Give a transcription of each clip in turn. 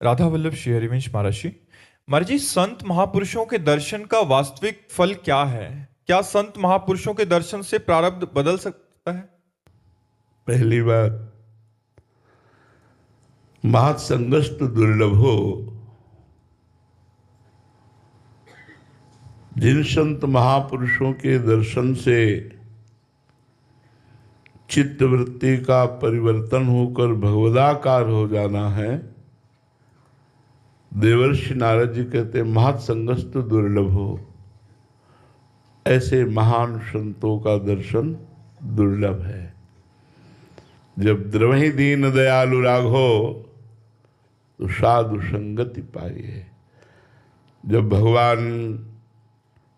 राधा वल्लभ श्री हरिवंश महाराज जी। महाराज जी, संत महापुरुषों के दर्शन का वास्तविक फल क्या है? क्या संत महापुरुषों के दर्शन से प्रारब्ध बदल सकता है? पहली बात, महत्संगस्त दुर्लभो। जिन संत महापुरुषों के दर्शन से चित्त वृत्ति का परिवर्तन होकर भगवदाकार हो जाना है, देवर्षि नारद जी कहते महत्संगस्त दुर्लभो। ऐसे महान संतों का दर्शन दुर्लभ है। जब द्रवहि दीन दयालु राघो तो साधु संगति पाइए। जब भगवान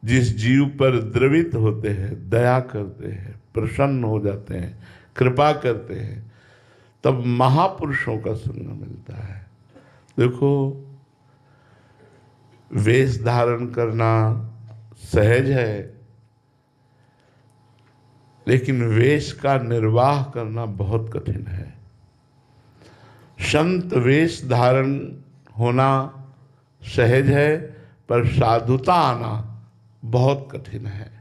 जिस जीव पर द्रवित होते हैं, दया करते हैं, प्रसन्न हो जाते हैं, कृपा करते हैं, तब महापुरुषों का संग मिलता है। देखो, वेश धारण करना सहज है, लेकिन वेश का निर्वाह करना बहुत कठिन है। संत वेश धारण होना सहज है, पर साधुता आना बहुत कठिन है।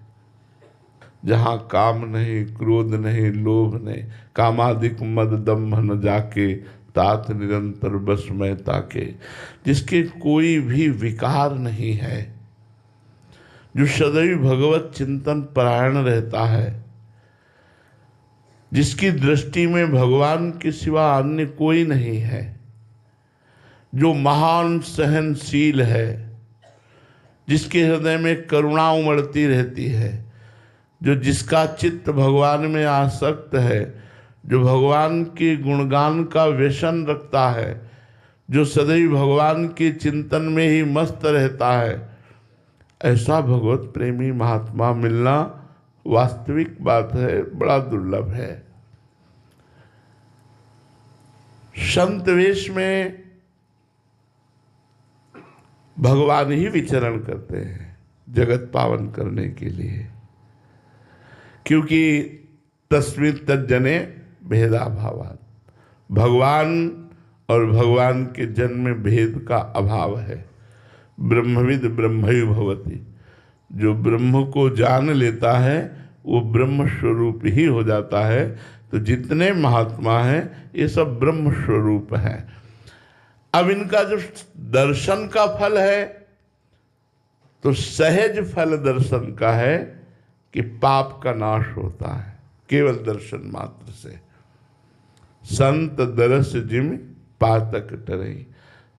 जहाँ काम नहीं, क्रोध नहीं, लोभ नहीं, कामादिक मद दम्भ न जाके, तात निरंतर बस में ताके। जिसके कोई भी विकार नहीं है, जो सदैव भगवत चिंतन परायण रहता है, जिसकी दृष्टि में भगवान के सिवा अन्य कोई नहीं है, जो महान सहनशील है, जिसके हृदय में करुणा उमड़ती रहती है, जो जिसका चित्त भगवान में आसक्त है, जो भगवान के गुणगान का व्यसन रखता है, जो सदैव भगवान के चिंतन में ही मस्त रहता है, ऐसा भगवत प्रेमी महात्मा मिलना वास्तविक बात है, बड़ा दुर्लभ है। संत वेश में भगवान ही विचरण करते हैं जगत पावन करने के लिए, क्योंकि तस्मिन् तज्जने भेदाभावात्, भगवान और भगवान के जन में भेद का अभाव है। ब्रह्मविद ब्रह्मैव भवति, जो ब्रह्म को जान लेता है वो ब्रह्म स्वरूप ही हो जाता है। तो जितने महात्मा हैं ये सब ब्रह्म स्वरूप हैं। अब इनका जो दर्शन का फल है, तो सहज फल दर्शन का है कि पाप का नाश होता है केवल दर्शन मात्र से। संत दरस जिम पातक टरई,